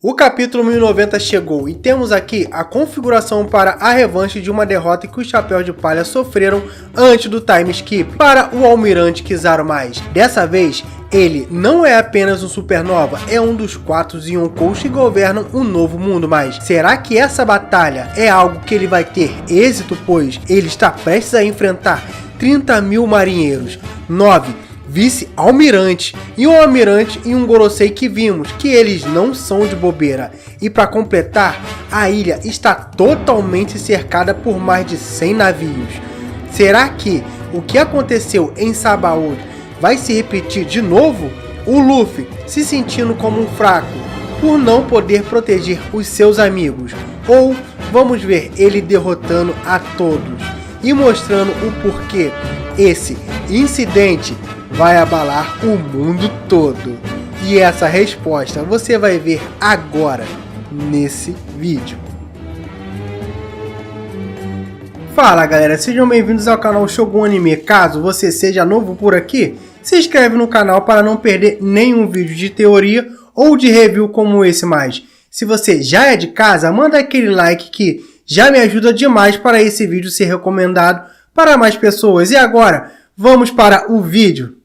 O capítulo 1090 chegou e temos aqui a configuração para a revanche de uma derrota que os Chapéus de Palha sofreram antes do time skip para o Almirante Kizaru Mais. Dessa vez, ele não é apenas um supernova, é um dos 4 Yonkous que governam o novo mundo. Mas será que essa batalha é algo que ele vai ter êxito, pois ele está prestes a enfrentar 30 mil marinheiros, 9 vice-almirante e um almirante e um Gorosei que vimos que eles não são de bobeira. E para completar, a ilha está totalmente cercada por mais de 100 navios. Será que o que aconteceu em Sabaody vai se repetir de novo? O Luffy se sentindo como um fraco por não poder proteger os seus amigos, ou vamos ver ele derrotando a todos e mostrando o porquê esse incidente vai abalar o mundo todo. E essa resposta você vai ver agora nesse vídeo. Fala galera, sejam bem-vindos ao canal Shogun Anime. Caso você seja novo por aqui, se inscreve no canal para não perder nenhum vídeo de teoria ou de review como esse. Mas se você já é de casa, manda aquele like que já me ajuda demais para esse vídeo ser recomendado para mais pessoas. E agora, vamos para o vídeo.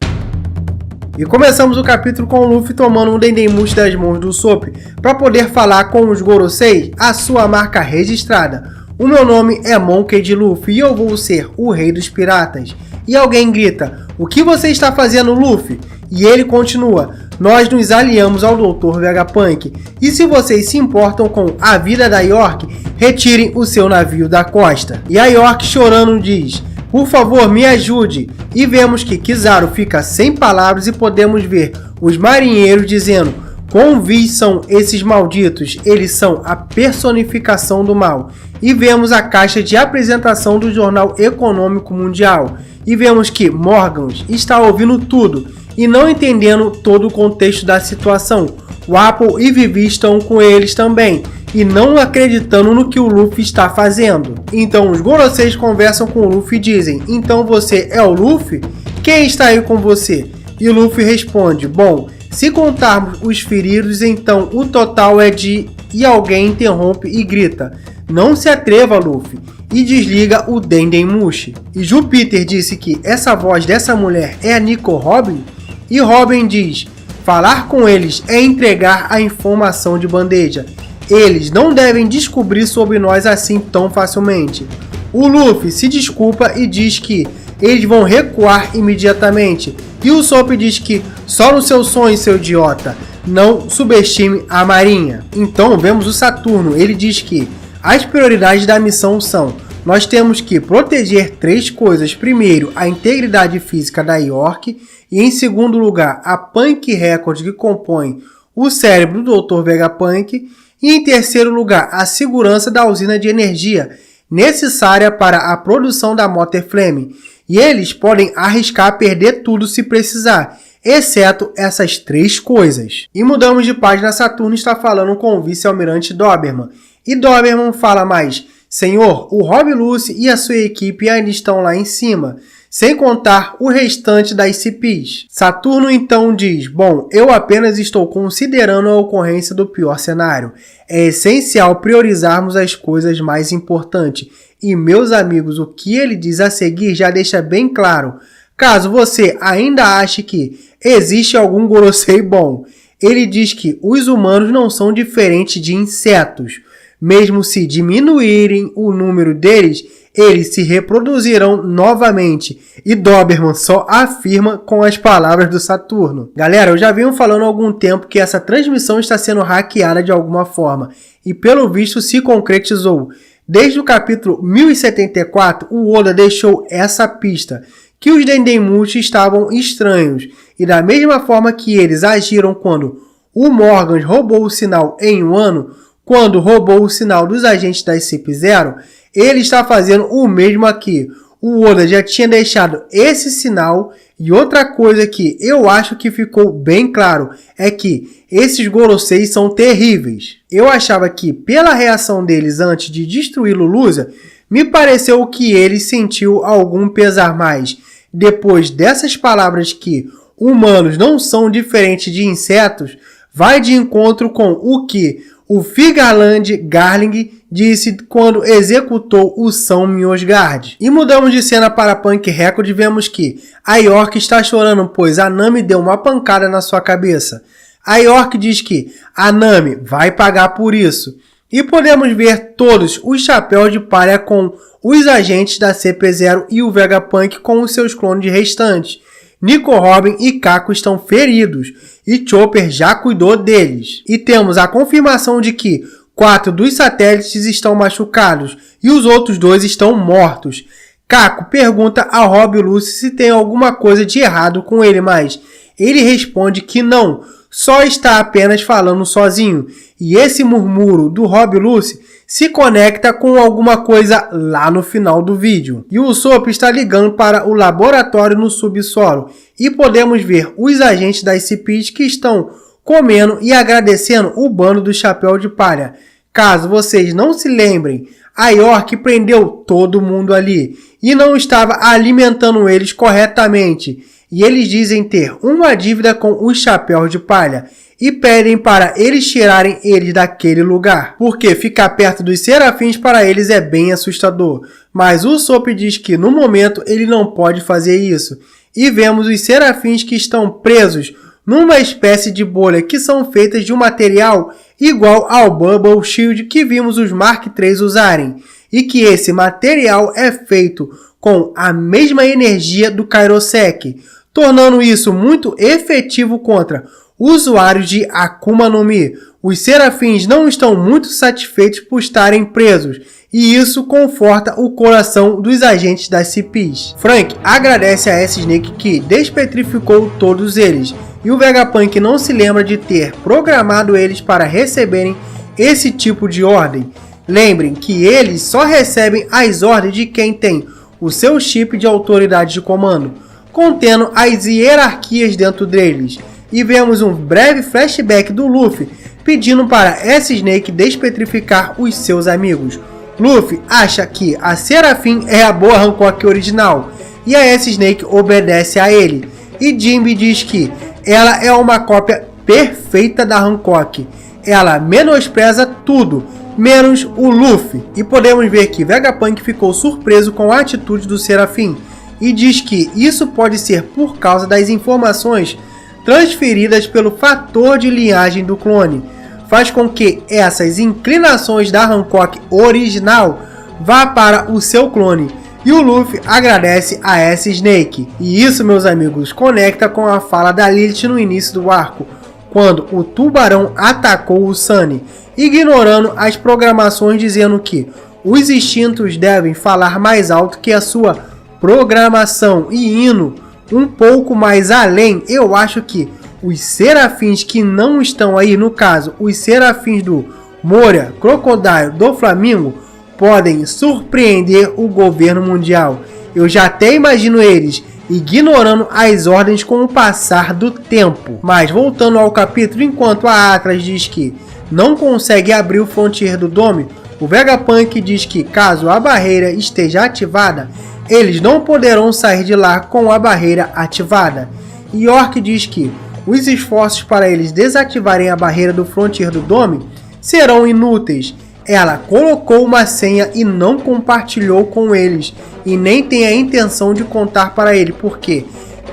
E começamos o capítulo com o Luffy tomando um Dendemushi das mãos do Usopp para poder falar com os Gorosei a sua marca registrada. O meu nome é Monkey D. Luffy e eu vou ser o rei dos piratas. E alguém grita, o que você está fazendo, Luffy? E ele continua, nós nos aliamos ao Dr. Vegapunk. E se vocês se importam com a vida da York, retirem o seu navio da costa. E a York chorando diz, por favor, me ajude. E vemos que Kizaru fica sem palavras e podemos ver os marinheiros dizendo, quão vis são esses malditos, eles são a personificação do mal. E vemos a caixa de apresentação do Jornal Econômico Mundial. E vemos que Morgan está ouvindo tudo e não entendendo todo o contexto da situação. O Apple e Vivi estão com eles também e não acreditando no que o Luffy está fazendo. Então os Goroseis conversam com o Luffy e dizem, então você é o Luffy? Quem está aí com você? E o Luffy responde, bom, se contarmos os feridos, então o total é de... E alguém interrompe e grita, não se atreva, Luffy, e desliga o Dendemushi. E Jupiter disse que essa voz dessa mulher é a Nico Robin? E Robin diz, falar com eles é entregar a informação de bandeja. Eles não devem descobrir sobre nós assim tão facilmente. O Luffy se desculpa e diz que eles vão recuar imediatamente. E o Usopp diz que só no seu sonho, seu idiota, não subestime a marinha. Então vemos o Saturno, ele diz que as prioridades da missão são, nós temos que proteger 3 coisas. Primeiro, a integridade física da York. E em segundo lugar, a Punk Record que compõe o cérebro do Dr. Vegapunk. E em terceiro lugar, a segurança da usina de energia necessária para a produção da Motor Flame. E eles podem arriscar perder tudo se precisar, exceto essas 3 coisas. E mudamos de página, Saturno está falando com o vice-almirante Doberman. E Doberman fala mais, senhor, o Rob Lucy e a sua equipe ainda estão lá em cima, sem contar o restante das CPs. Saturno então diz, bom, eu apenas estou considerando a ocorrência do pior cenário. É essencial priorizarmos as coisas mais importantes. E meus amigos, o que ele diz a seguir já deixa bem claro. Caso você ainda ache que existe algum Gorosei bom, ele diz que os humanos não são diferentes de insetos. Mesmo se diminuírem o número deles, eles se reproduzirão novamente. E Doberman só afirma com as palavras do Saturno. Galera, eu já venho falando há algum tempo que essa transmissão está sendo hackeada de alguma forma. E pelo visto se concretizou. Desde o capítulo 1074, o Oda deixou essa pista. Que os Dendemushi estavam estranhos. E da mesma forma que eles agiram quando o Morgan roubou o sinal em Wano, quando roubou o sinal dos agentes da CP0, ele está fazendo o mesmo aqui. O Oda já tinha deixado esse sinal. E outra coisa que eu acho que ficou bem claro é que esses Goroseis são terríveis. Eu achava que pela reação deles antes de destruir Lulusa, me pareceu que ele sentiu algum pesar mais. Depois dessas palavras que humanos não são diferentes de insetos, vai de encontro com o que o Figarland Garling disse quando executou o São Miosgard. E mudamos de cena para Punk Record e vemos que a York está chorando pois a Nami deu uma pancada na sua cabeça. A York diz que a Nami vai pagar por isso. E podemos ver todos os chapéus de palha com os agentes da CP0 e o Vegapunk com os seus clones restantes. Nico Robin e Kako estão feridos e Chopper já cuidou deles. E temos a confirmação de que 4 dos satélites estão machucados e os outros 2 estão mortos. Kako pergunta a Rob Lucy se tem alguma coisa de errado com ele, mas ele responde que não, só está apenas falando sozinho. E esse murmúrio do Rob Lucy se conecta com alguma coisa lá no final do vídeo. E o Usopp está ligando para o laboratório no subsolo e podemos ver os agentes das CPs que estão comendo e agradecendo o bando do Chapéu de Palha. Caso vocês não se lembrem, a York prendeu todo mundo ali e não estava alimentando eles corretamente. E eles dizem ter uma dívida com os Chapéus de Palha e pedem para eles tirarem eles daquele lugar, porque ficar perto dos serafins para eles é bem assustador. Mas o Usopp diz que no momento ele não pode fazer isso. E vemos os serafins que estão presos numa espécie de bolha que são feitas de um material igual ao Bubble Shield que vimos os Mark III usarem. E que esse material é feito com a mesma energia do Kairosek, tornando isso muito efetivo contra usuários de Akuma no Mi. Os serafins não estão muito satisfeitos por estarem presos, e isso conforta o coração dos agentes das CPs. Frank agradece a S-Snake que despetrificou todos eles, e o Vegapunk não se lembra de ter programado eles para receberem esse tipo de ordem. Lembrem que eles só recebem as ordens de quem tem o seu chip de autoridade de comando, contendo as hierarquias dentro deles. E vemos um breve flashback do Luffy pedindo para S-Snake despetrificar os seus amigos. Luffy acha que a Serafim é a boa Hancock original e a S-Snake obedece a ele. E Jinbe diz que ela é uma cópia perfeita da Hancock. Ela menospreza tudo, menos o Luffy. E podemos ver que Vegapunk ficou surpreso com a atitude do Serafim e diz que isso pode ser por causa das informações transferidas pelo fator de linhagem do clone. Faz com que essas inclinações da Hancock original vá para o seu clone. E o Luffy agradece a S-Snake. E isso, meus amigos, conecta com a fala da Lilith no início do arco, quando o tubarão atacou o Sunny, ignorando as programações dizendo que os instintos devem falar mais alto que a sua programação. E indo um pouco mais além, eu acho que os serafins que não estão aí, no caso, os serafins do Moria, Crocodile, do Flamingo, podem surpreender o governo mundial. Eu já até imagino eles ignorando as ordens com o passar do tempo. Mas voltando ao capítulo, enquanto a Atlas diz que não consegue abrir o Frontier do Dome, o Vegapunk diz que caso a barreira esteja ativada, eles não poderão sair de lá com a barreira ativada. E York diz que os esforços para eles desativarem a barreira do Frontier do Dome serão inúteis. Ela colocou uma senha e não compartilhou com eles, e nem tem a intenção de contar para ele, porque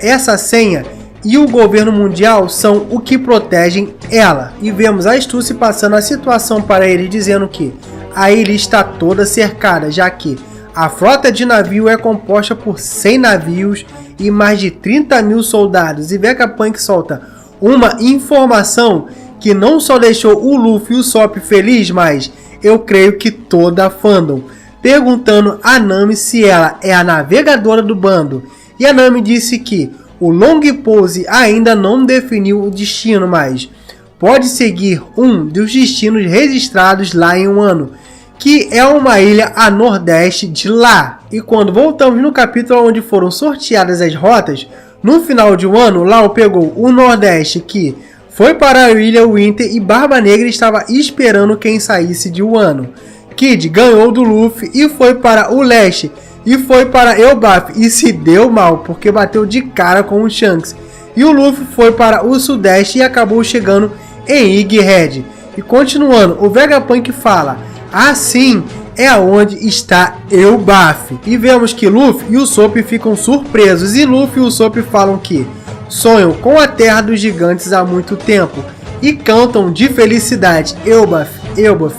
essa senha e o governo mundial são o que protegem ela. E vemos a Stussy passando a situação para ele, dizendo que a ilha está toda cercada, já que a frota de navio é composta por 100 navios e mais de 30 mil soldados. E Vegapunk solta uma informação que não só deixou o Luffy e o Usopp feliz, mas eu creio que toda a fandom, perguntando a Nami se ela é a navegadora do bando. E a Nami disse que o Long Pose ainda não definiu o destino, mas pode seguir um dos destinos registrados lá em Wano, que é uma ilha a nordeste de lá. E quando voltamos no capítulo onde foram sorteadas as rotas, no final de Wano, Lau pegou o nordeste, que foi para a ilha Winter, e Barba Negra estava esperando quem saísse de Wano. Kid ganhou do Luffy e foi para o leste, e foi para Elbaf e se deu mal, porque bateu de cara com o Shanks. E o Luffy foi para o sudeste e acabou chegando em Egghead. E continuando, o Vegapunk fala, assim é onde está Elbaf. E vemos que Luffy e Usopp ficam surpresos, e Luffy e Usopp falam que sonham com a Terra dos Gigantes há muito tempo e cantam de felicidade, Elbaf, Elbaf,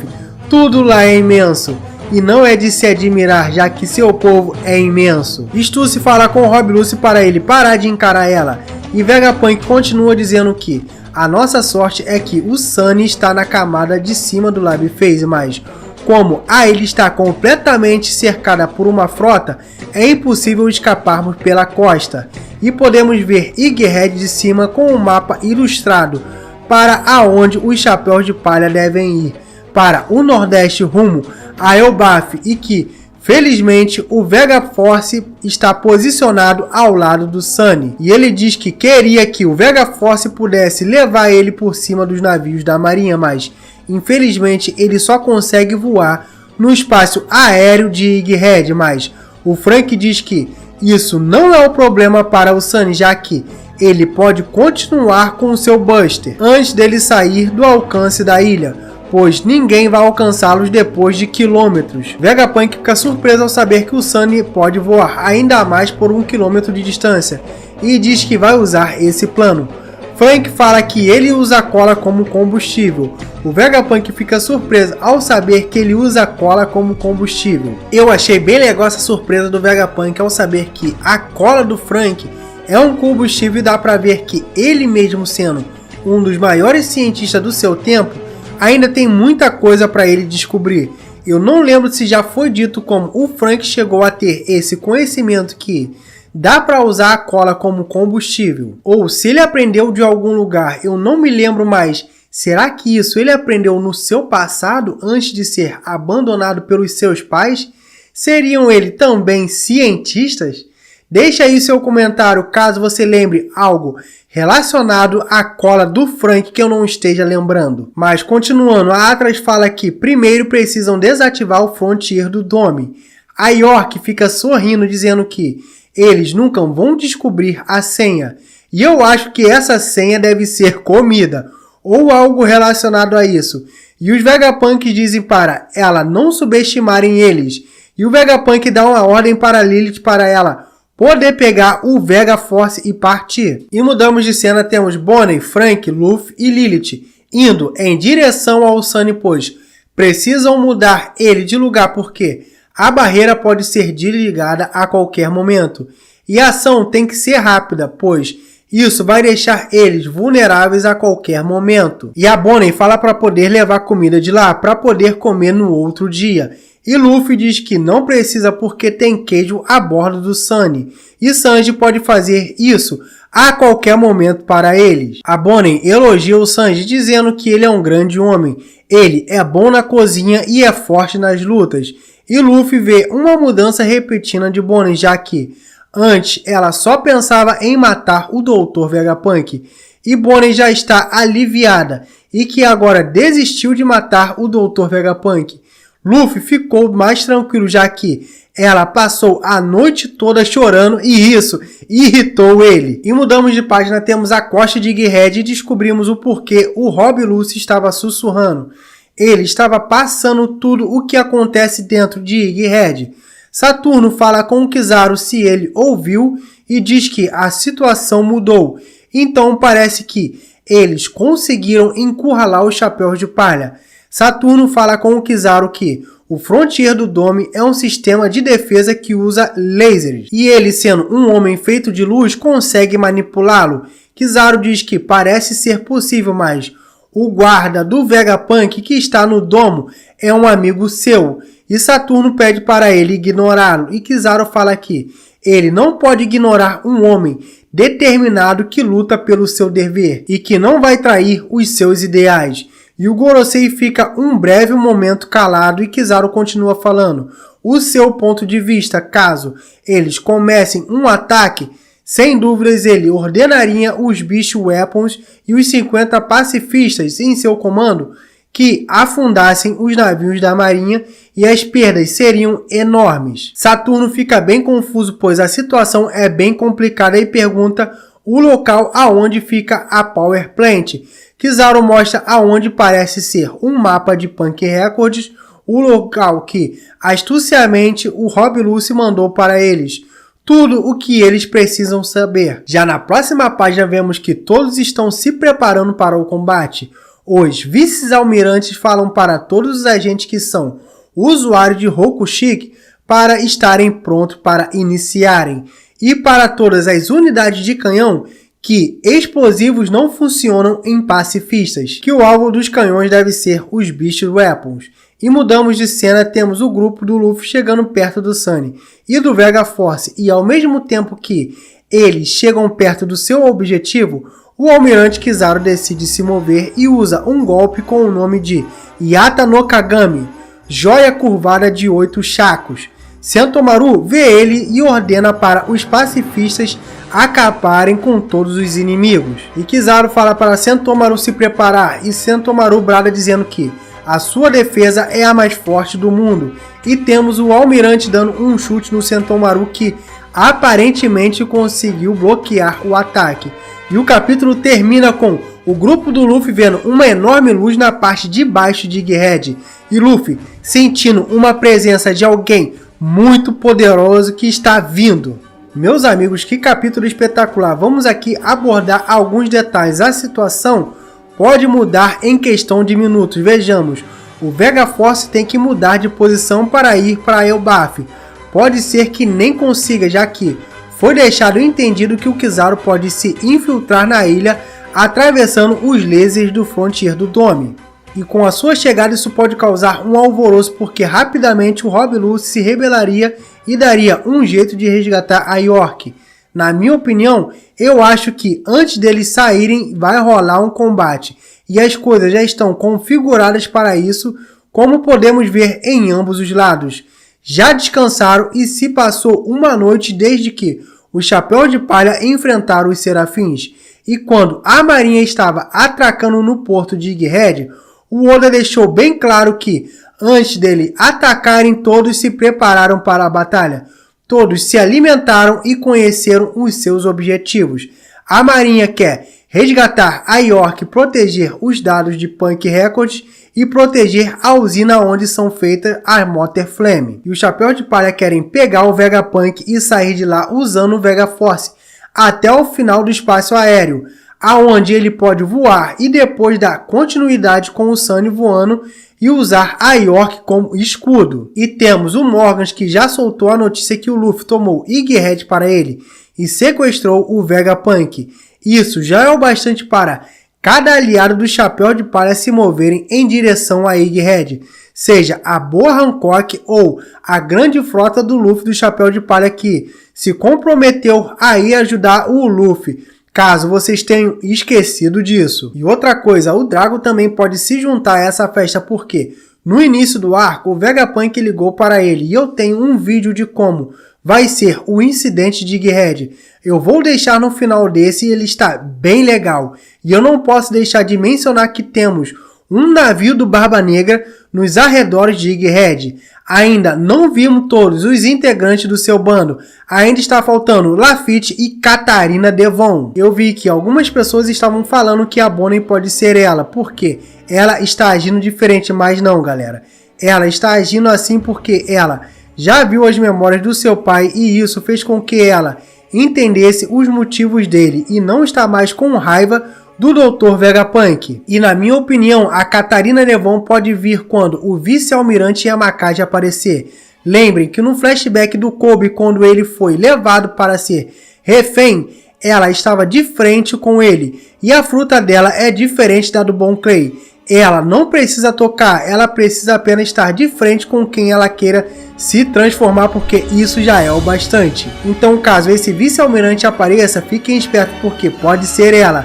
tudo lá é imenso. E não é de se admirar, já que seu povo é imenso. Stussy fala com Rob Lucci para ele parar de encarar ela. E Vegapunk continua dizendo que a nossa sorte é que o Sunny está na camada de cima do Lab Phase, mas como a ilha está completamente cercada por uma frota, é impossível escaparmos pela costa. E podemos ver Egghead de cima com um mapa ilustrado para aonde os chapéus de palha devem ir, para o nordeste rumo a Elbaf, e que, felizmente, o Vega Force está posicionado ao lado do Sunny. E ele diz que queria que o Vega Force pudesse levar ele por cima dos navios da marinha, mas, infelizmente, ele só consegue voar no espaço aéreo de Egghead, mas o Frank diz que isso não é o problema para o Sunny, já que ele pode continuar com o seu Buster antes dele sair do alcance da ilha, pois ninguém vai alcançá-los depois de quilômetros. Vegapunk fica surpreso ao saber que o Sunny pode voar ainda mais por 1 quilômetro de distância e diz que vai usar esse plano. Frank fala que ele usa a cola como combustível. O Vegapunk fica surpreso ao saber que ele usa a cola como combustível. Eu achei bem legal essa surpresa do Vegapunk ao saber que a cola do Frank é um combustível, e dá para ver que ele mesmo sendo um dos maiores cientistas do seu tempo, ainda tem muita coisa para ele descobrir. Eu não lembro se já foi dito como o Frank chegou a ter esse conhecimento que dá para usar a cola como combustível, ou se ele aprendeu de algum lugar, eu não me lembro mais. Será que isso ele aprendeu no seu passado antes de ser abandonado pelos seus pais? Seriam ele também cientistas? Deixa aí seu comentário caso você lembre algo relacionado à cola do Frank que eu não esteja lembrando. Mas continuando, a Atlas fala que primeiro precisam desativar o Frontier do Dome. A York fica sorrindo dizendo que eles nunca vão descobrir a senha. E eu acho que essa senha deve ser comida ou algo relacionado a isso. E os Vegapunks dizem para ela não subestimarem eles. E o Vegapunk dá uma ordem para Lilith para ela poder pegar o Vega Force e partir. E mudamos de cena, temos Bonnie, Frank, Luffy e Lilith indo em direção ao Sunny, pois precisam mudar ele de lugar porque a barreira pode ser desligada a qualquer momento. E a ação tem que ser rápida, pois isso vai deixar eles vulneráveis a qualquer momento. E a Bonnie fala para poder levar comida de lá para poder comer no outro dia. E Luffy diz que não precisa porque tem queijo a bordo do Sunny. E Sanji pode fazer isso a qualquer momento para eles. A Bonnie elogia o Sanji dizendo que ele é um grande homem. Ele é bom na cozinha e é forte nas lutas. E Luffy vê uma mudança repentina de Bonnie, já que antes ela só pensava em matar o Dr. Vegapunk. E Bonnie já está aliviada e que agora desistiu de matar o Dr. Vegapunk. Luffy ficou mais tranquilo, já que ela passou a noite toda chorando e isso irritou ele. E mudamos de página, temos a costa de Egghead e descobrimos o porquê o Rob Lucci estava sussurrando. Ele estava passando tudo o que acontece dentro de Egghead. Saturno fala com o Kizaru se ele ouviu e diz que a situação mudou. Então parece que eles conseguiram encurralar os chapéus de palha. Saturno fala com o Kizaru que o Frontier do Dome é um sistema de defesa que usa lasers. E ele, sendo um homem feito de luz, consegue manipulá-lo. Kizaru diz que parece ser possível, mas o guarda do Vegapunk que está no domo é um amigo seu. E Saturno pede para ele ignorá-lo. E Kizaru fala que ele não pode ignorar um homem determinado que luta pelo seu dever e que não vai trair os seus ideais. E o Gorosei fica um breve momento calado e Kizaru continua falando o seu ponto de vista caso eles comecem um ataque. Sem dúvidas ele ordenaria os Beast Weapons e os 50 pacifistas em seu comando que afundassem os navios da marinha e as perdas seriam enormes. Saturno fica bem confuso, pois a situação é bem complicada e pergunta o local aonde fica a Power Plant. Kizaru mostra aonde parece ser um mapa de Punk Records, o local que, astuciamente, o Rob Lucy mandou para eles. Tudo o que eles precisam saber. Já na próxima página vemos que todos estão se preparando para o combate. Os vice-almirantes falam para todos os agentes que são usuários de Rokushiki para estarem prontos para iniciarem. E para todas as unidades de canhão que explosivos não funcionam em pacifistas, que o alvo dos canhões deve ser os Beast Weapons. E mudamos de cena, temos o grupo do Luffy chegando perto do Sunny e do Vega Force, e ao mesmo tempo que eles chegam perto do seu objetivo, o almirante Kizaru decide se mover e usa um golpe com o nome de Yata no Kagami, joia curvada de 8 chakos. Sentomaru vê ele e ordena para os pacifistas acabarem com todos os inimigos. E Kizaru fala para Sentomaru se preparar, e Sentomaru brada dizendo que a sua defesa é a mais forte do mundo. E temos o almirante dando um chute no Sentomaru que aparentemente conseguiu bloquear o ataque. E o capítulo termina com o grupo do Luffy vendo uma enorme luz na parte de baixo de Egghead. E Luffy sentindo uma presença de alguém muito poderoso que está vindo. Meus amigos, que capítulo espetacular. Vamos aqui abordar alguns detalhes. A situação pode mudar em questão de minutos. Vejamos, o Vega Force tem que mudar de posição para ir para Elbaf. Pode ser que nem consiga, já que foi deixado entendido que o Kizaru pode se infiltrar na ilha atravessando os lasers do Frontier do Dome. E com a sua chegada isso pode causar um alvoroço, porque rapidamente o Rob Lucy se rebelaria e daria um jeito de resgatar a York. Na minha opinião, eu acho que antes deles saírem vai rolar um combate. E as coisas já estão configuradas para isso, como podemos ver em ambos os lados. Já descansaram e se passou uma noite desde que os Chapéus de Palha enfrentaram os Serafins. E quando a marinha estava atracando no porto de Egghead, o Oda deixou bem claro que, antes dele atacarem, todos se prepararam para a batalha. Todos se alimentaram e conheceram os seus objetivos. A marinha quer resgatar a York, proteger os dados de Punk Records e proteger a usina onde são feitas as Motor Flame. E os Chapéus de Palha querem pegar o Vegapunk e sair de lá usando o Vega Force até o final do espaço aéreo, aonde ele pode voar e depois dar continuidade com o Sunny voando e usar a York como escudo. E temos o Morgans que já soltou a notícia que o Luffy tomou Egghead para ele e sequestrou o Vegapunk. Isso já é o bastante para cada aliado do Chapéu de Palha se moverem em direção a Egghead, seja a Boa Hancock ou a grande frota do Luffy do Chapéu de Palha que se comprometeu a ir ajudar o Luffy, caso vocês tenham esquecido disso. E outra coisa, o Drago também pode se juntar a essa festa porque no início do arco o Vegapunk ligou para ele e eu tenho um vídeo de como vai ser o incidente de Egghead. Eu vou deixar no final desse e ele está bem legal. E eu não posso deixar de mencionar que temos um navio do Barba Negra nos arredores de Egghead. Ainda não vimos todos os integrantes do seu bando. Ainda está faltando Lafitte e Catarina Devon. Eu vi que algumas pessoas estavam falando que a Bonnie pode ser ela, porque ela está agindo diferente, mas não, galera. Ela está agindo assim porque ela já viu as memórias do seu pai e isso fez com que ela entendesse os motivos dele e não está mais com raiva do Dr. Vegapunk. E na minha opinião, a Catarina Devon pode vir quando o vice-almirante Yamakage aparecer. Lembrem que no flashback do Kobe, quando ele foi levado para ser refém, ela estava de frente com ele e a fruta dela é diferente da do Bon Clay. Ela não precisa tocar, ela precisa apenas estar de frente com quem ela queira se transformar, porque isso já é o bastante. Então, caso esse vice-almirante apareça, fiquem espertos porque pode ser ela.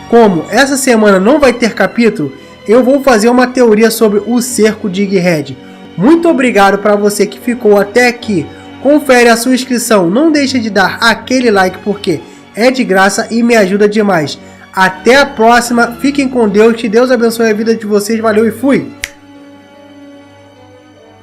Como essa semana não vai ter capítulo, eu vou fazer uma teoria sobre o cerco de Egghead. Muito obrigado para você que ficou até aqui. Confere a sua inscrição, não deixe de dar aquele like porque é de graça e me ajuda demais. Até a próxima, fiquem com Deus, que Deus abençoe a vida de vocês, valeu e fui!